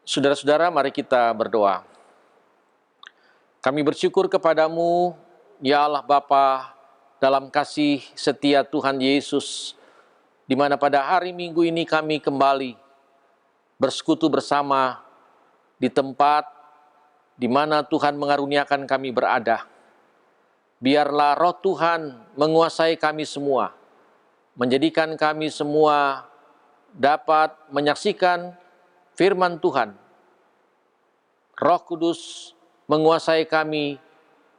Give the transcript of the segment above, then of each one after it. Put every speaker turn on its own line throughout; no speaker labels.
Saudara-saudara, mari kita berdoa. Kami bersyukur kepadamu, ya Allah Bapa, dalam kasih setia Tuhan Yesus, di mana pada hari Minggu ini kami kembali bersekutu bersama di tempat di mana Tuhan mengaruniakan kami berada. Biarlah roh Tuhan menguasai kami semua, menjadikan kami semua dapat menyaksikan firman Tuhan. Roh Kudus menguasai kami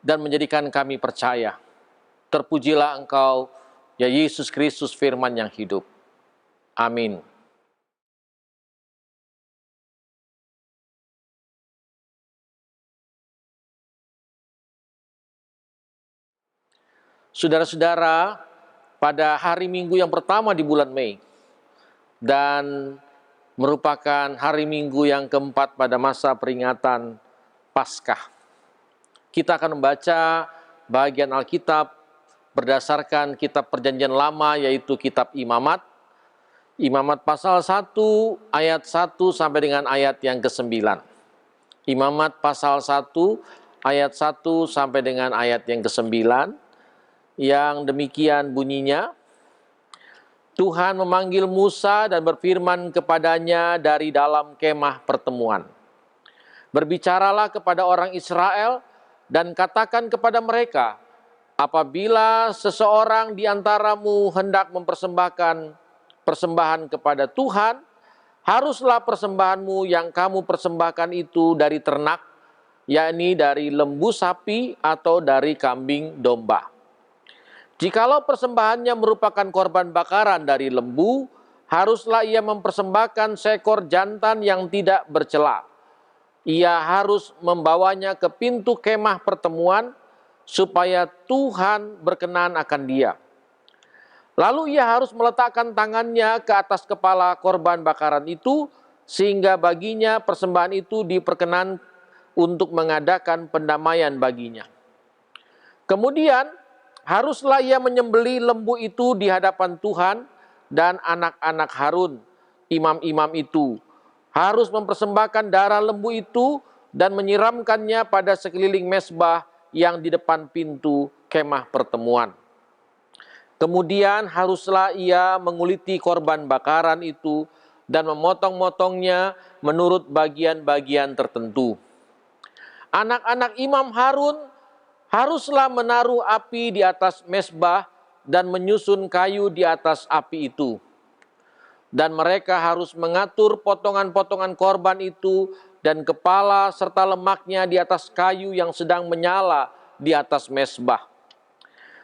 dan menjadikan kami percaya. Terpujilah Engkau, ya Yesus Kristus, firman yang hidup. Amin. Saudara-saudara, pada hari Minggu yang pertama di bulan Mei, dan merupakan hari Minggu yang keempat pada masa peringatan Paskah, kita akan membaca bagian Alkitab berdasarkan kitab Perjanjian Lama, yaitu kitab Imamat. Imamat pasal 1 ayat 1 sampai dengan ayat yang ke-9. Imamat pasal 1 ayat 1 sampai dengan ayat yang ke-9, yang demikian bunyinya. Tuhan memanggil Musa dan berfirman kepadanya dari dalam kemah pertemuan. Berbicaralah kepada orang Israel dan katakan kepada mereka, apabila seseorang di antaramu hendak mempersembahkan persembahan kepada Tuhan, haruslah persembahanmu yang kamu persembahkan itu dari ternak, yakni dari lembu sapi atau dari kambing domba. Jikalau persembahannya merupakan korban bakaran dari lembu, haruslah ia mempersembahkan seekor jantan yang tidak bercela. Ia harus membawanya ke pintu kemah pertemuan, supaya Tuhan berkenan akan dia. Lalu ia harus meletakkan tangannya ke atas kepala korban bakaran itu, sehingga baginya persembahan itu diperkenan untuk mengadakan pendamaian baginya. Kemudian, haruslah ia menyembelih lembu itu di hadapan Tuhan, dan anak-anak Harun, imam-imam itu, harus mempersembahkan darah lembu itu dan menyiramkannya pada sekeliling mezbah yang di depan pintu kemah pertemuan. Kemudian haruslah ia menguliti korban bakaran itu dan memotong-motongnya menurut bagian-bagian tertentu. Anak-anak imam Harun haruslah menaruh api di atas mezbah dan menyusun kayu di atas api itu. Dan mereka harus mengatur potongan-potongan korban itu dan kepala serta lemaknya di atas kayu yang sedang menyala di atas mezbah.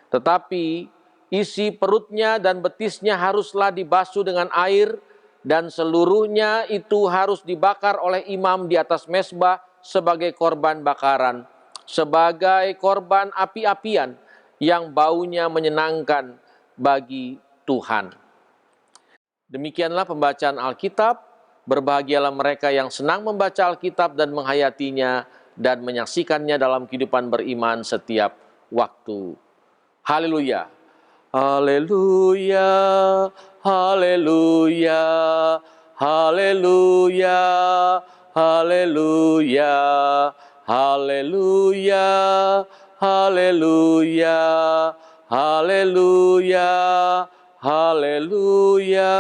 Tetapi isi perutnya dan betisnya haruslah dibasuh dengan air, dan seluruhnya itu harus dibakar oleh imam di atas mezbah sebagai korban bakaran, sebagai korban api-apian yang baunya menyenangkan bagi Tuhan. Demikianlah pembacaan Alkitab. Berbahagialah mereka yang senang membaca Alkitab dan menghayatinya dan menyaksikannya dalam kehidupan beriman setiap waktu. Haleluya. Haleluya. Haleluya. Haleluya. Haleluya. Haleluya, haleluya, haleluya, haleluya.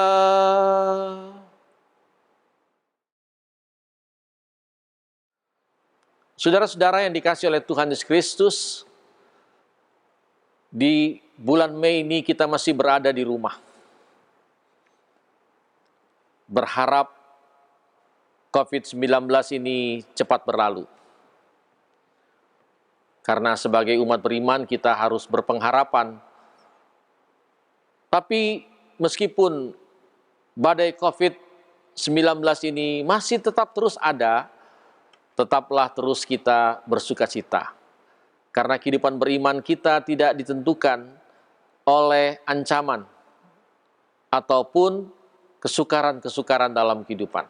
Saudara-saudara yang dikasihi oleh Tuhan Yesus Kristus, di bulan Mei ini kita masih berada di rumah. Berharap COVID-19 ini cepat berlalu. Karena sebagai umat beriman kita harus berpengharapan. Tapi meskipun badai COVID-19 ini masih tetap terus ada, tetaplah terus kita bersukacita. Karena kehidupan beriman kita tidak ditentukan oleh ancaman ataupun kesukaran-kesukaran dalam kehidupan.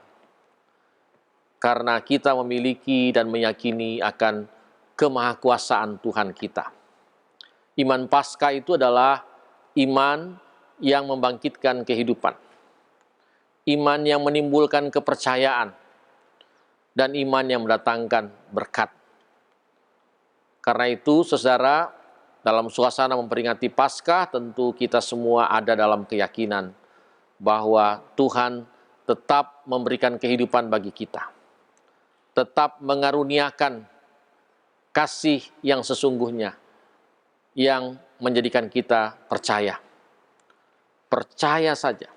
Karena kita memiliki dan meyakini akan kemahakuasaan Tuhan kita. Iman Paskah itu adalah iman yang membangkitkan kehidupan. Iman yang menimbulkan kepercayaan dan iman yang mendatangkan berkat. Karena itu, saudara, dalam suasana memperingati Paskah, tentu kita semua ada dalam keyakinan bahwa Tuhan tetap memberikan kehidupan bagi kita, tetap mengaruniakan kasih yang sesungguhnya, yang menjadikan kita percaya. Percaya saja,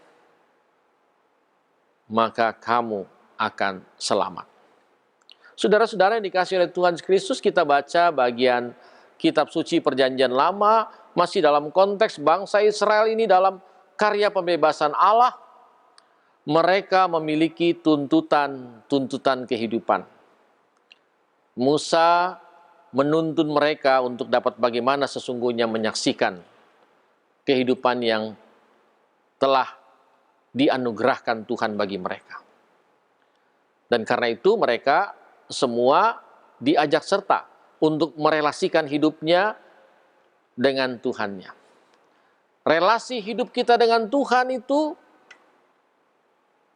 maka kamu akan selamat. Saudara-saudara yang dikasihi oleh Tuhan Kristus, kita baca bagian kitab suci Perjanjian Lama, masih dalam konteks bangsa Israel ini dalam karya pembebasan Allah. Mereka memiliki tuntutan kehidupan. Musa menuntun mereka untuk dapat bagaimana sesungguhnya menyaksikan kehidupan yang telah dianugerahkan Tuhan bagi mereka. Dan karena itu mereka semua diajak serta untuk merelasikan hidupnya dengan Tuhannya. Relasi hidup kita dengan Tuhan itu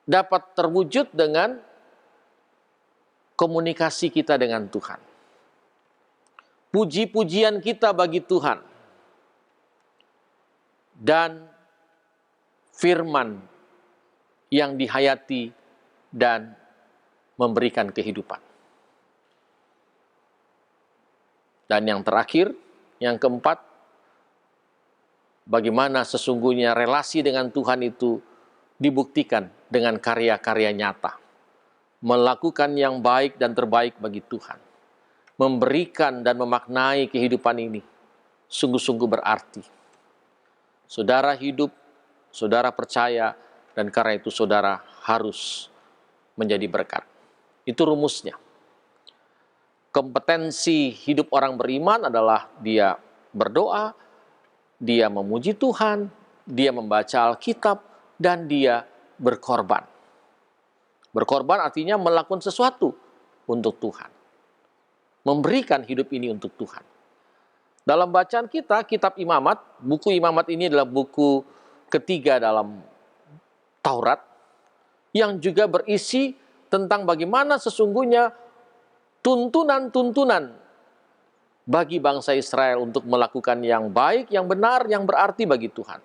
dapat terwujud dengan komunikasi kita dengan Tuhan. Puji-pujian kita bagi Tuhan dan firman yang dihayati dan memberikan kehidupan. Dan yang terakhir, yang keempat, bagaimana sesungguhnya relasi dengan Tuhan itu dibuktikan dengan karya-karya nyata. Melakukan yang baik dan terbaik bagi Tuhan. Memberikan dan memaknai kehidupan ini sungguh-sungguh berarti. Saudara hidup, saudara percaya, dan karena itu saudara harus menjadi berkat. Itu rumusnya. Kompetensi hidup orang beriman adalah dia berdoa, dia memuji Tuhan, dia membaca Alkitab, dan dia berkorban. Berkorban artinya melakukan sesuatu untuk Tuhan. Memberikan hidup ini untuk Tuhan. Dalam bacaan kita, kitab Imamat, buku Imamat ini adalah buku ketiga dalam Taurat, yang juga berisi tentang bagaimana sesungguhnya tuntunan-tuntunan bagi bangsa Israel untuk melakukan yang baik, yang benar, yang berarti bagi Tuhan.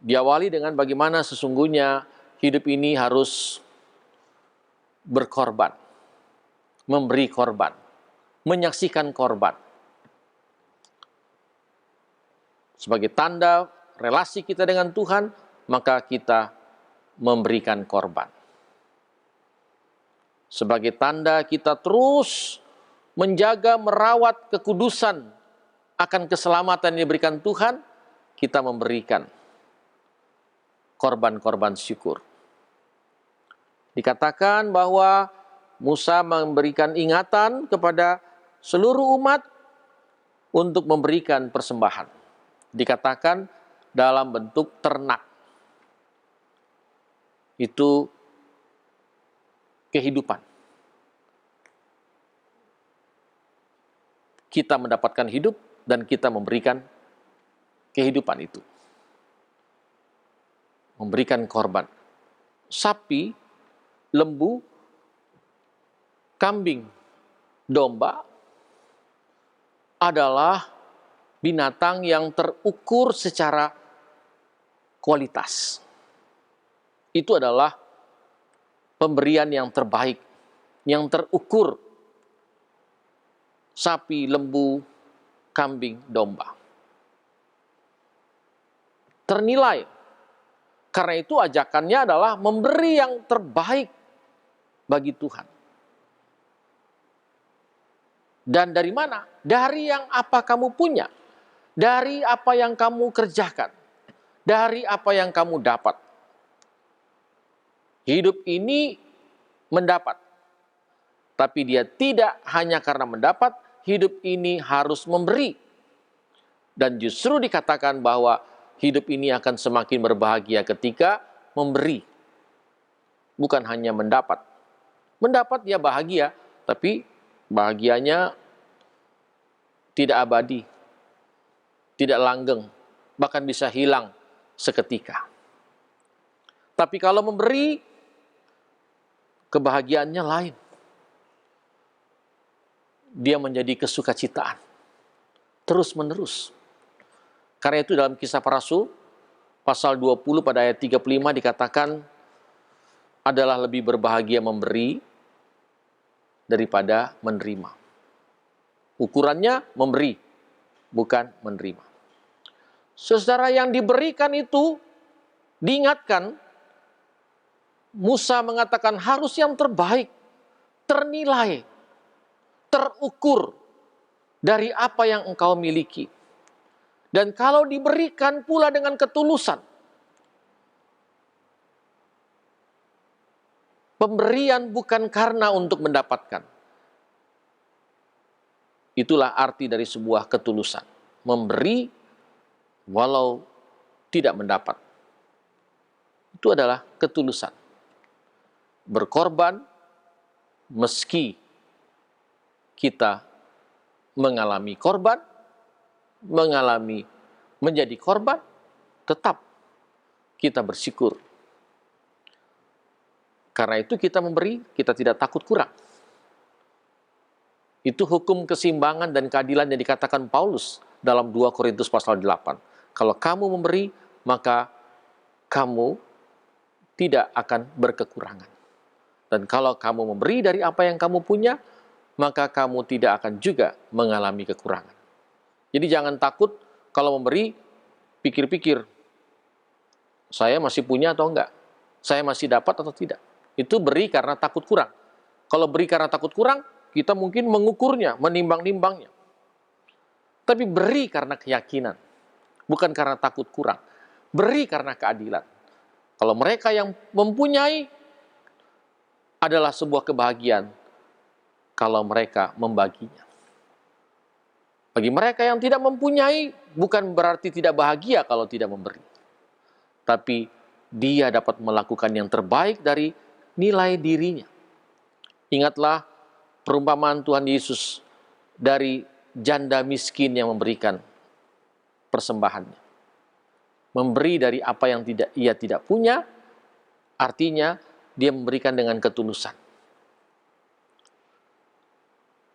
Diawali dengan bagaimana sesungguhnya hidup ini harus berkorban, memberi korban, menyaksikan korban. Sebagai tanda relasi kita dengan Tuhan, maka kita memberikan korban. Sebagai tanda kita terus menjaga, merawat kekudusan akan keselamatan yang diberikan Tuhan, kita memberikan korban-korban syukur. Dikatakan bahwa Musa memberikan ingatan kepada seluruh umat untuk memberikan persembahan. Dikatakan dalam bentuk ternak. Itu kehidupan. Kita mendapatkan hidup dan kita memberikan kehidupan itu. Memberikan korban. Sapi, lembu, kambing, domba adalah binatang yang terukur secara kualitas. Itu adalah pemberian yang terbaik, yang terukur. Sapi, lembu, kambing, domba. Ternilai. Karena itu ajakannya adalah memberi yang terbaik bagi Tuhan. Dan dari mana? Dari yang apa kamu punya. Dari apa yang kamu kerjakan. Dari apa yang kamu dapat. Hidup ini mendapat. Tapi dia tidak hanya karena mendapat, hidup ini harus memberi. Dan justru dikatakan bahwa hidup ini akan semakin berbahagia ketika memberi. Bukan hanya mendapat. Mendapat dia bahagia, tapi bahagianya tidak abadi, tidak langgeng, bahkan bisa hilang seketika. Tapi kalau memberi, kebahagiaannya lain. Dia menjadi kesukacitaan terus-menerus. Karena itu dalam Kisah Para Rasul pasal 20 pada ayat 35 dikatakan adalah lebih berbahagia memberi daripada menerima. Ukurannya memberi, bukan menerima. Saudara, yang diberikan itu diingatkan, Musa mengatakan harus yang terbaik, ternilai, terukur dari apa yang engkau miliki. Dan kalau diberikan pula dengan ketulusan, pemberian bukan karena untuk mendapatkan. Itulah arti dari sebuah ketulusan. Memberi walau tidak mendapat. Itu adalah ketulusan. Berkorban meski kita mengalami korban, menjadi korban, tetap kita bersyukur. Karena itu kita memberi, kita tidak takut kurang. Itu hukum keseimbangan dan keadilan yang dikatakan Paulus dalam 2 Korintus pasal 8. Kalau kamu memberi, maka kamu tidak akan berkekurangan. Dan kalau kamu memberi dari apa yang kamu punya, maka kamu tidak akan juga mengalami kekurangan. Jadi jangan takut kalau memberi, pikir-pikir, saya masih punya atau enggak? Saya masih dapat atau tidak? Itu beri karena takut kurang. Kalau beri karena takut kurang, kita mungkin mengukurnya, menimbang-nimbangnya. Tapi beri karena keyakinan, bukan karena takut kurang. Beri karena keadilan. Kalau mereka yang mempunyai, adalah sebuah kebahagiaan kalau mereka membaginya. Bagi mereka yang tidak mempunyai, bukan berarti tidak bahagia kalau tidak memberi. Tapi dia dapat melakukan yang terbaik dari nilai dirinya. Ingatlah perumpamaan Tuhan Yesus dari janda miskin yang memberikan persembahannya. Memberi dari apa yang ia tidak punya, artinya dia memberikan dengan ketulusan.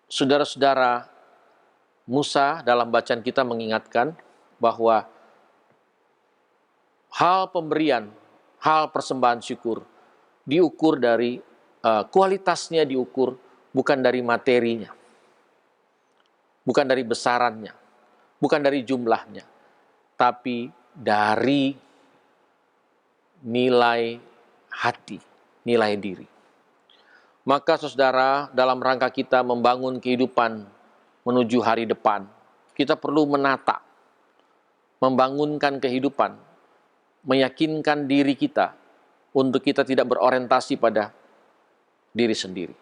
Saudara-saudara, Musa dalam bacaan kita mengingatkan bahwa hal pemberian, hal persembahan syukur diukur dari kualitasnya, diukur bukan dari materinya, bukan dari besarannya, bukan dari jumlahnya, tapi dari nilai hati, nilai diri. Maka saudara, dalam rangka kita membangun kehidupan menuju hari depan, kita perlu menata, membangunkan kehidupan, meyakinkan diri kita untuk kita tidak berorientasi pada diri sendiri.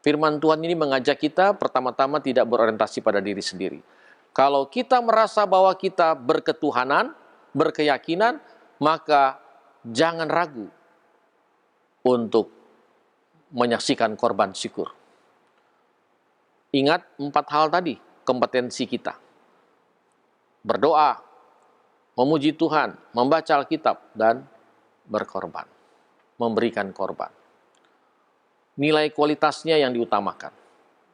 Firman Tuhan ini mengajak kita pertama-tama tidak berorientasi pada diri sendiri. Kalau kita merasa bahwa kita berketuhanan, berkeyakinan, maka jangan ragu untuk menyaksikan korban syukur. Ingat 4 hal tadi, kompetensi kita. Berdoa, memuji Tuhan, membaca Alkitab, dan berkorban. Memberikan korban. Nilai kualitasnya yang diutamakan,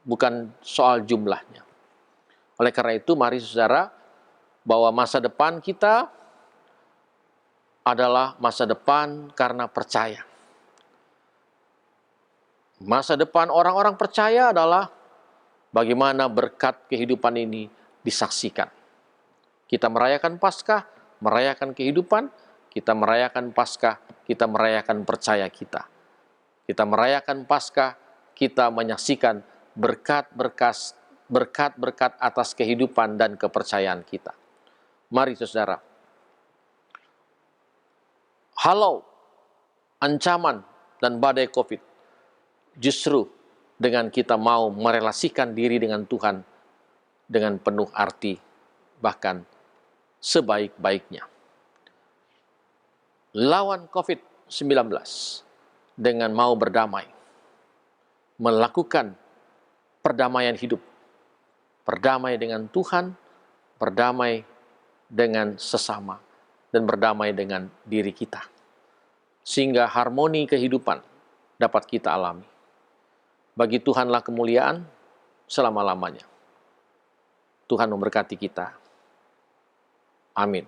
bukan soal jumlahnya. Oleh karena itu, mari saudara, bahwa masa depan kita adalah masa depan karena percaya. Masa depan orang-orang percaya adalah bagaimana berkat kehidupan ini disaksikan. Kita merayakan Paskah, merayakan kehidupan, kita merayakan Paskah, kita merayakan percaya kita. Kita merayakan Paskah, kita menyaksikan berkat-berkat atas kehidupan dan kepercayaan kita. Mari saudara, halau ancaman dan badai COVID, justru dengan kita mau merelasikan diri dengan Tuhan dengan penuh arti, bahkan sebaik-baiknya. Lawan COVID-19 dengan mau berdamai, melakukan perdamaian hidup, berdamai dengan Tuhan, berdamai dengan sesama, dan berdamai dengan diri kita. Sehingga harmoni kehidupan dapat kita alami. Bagi Tuhanlah kemuliaan selama-lamanya. Tuhan memberkati kita. Amin.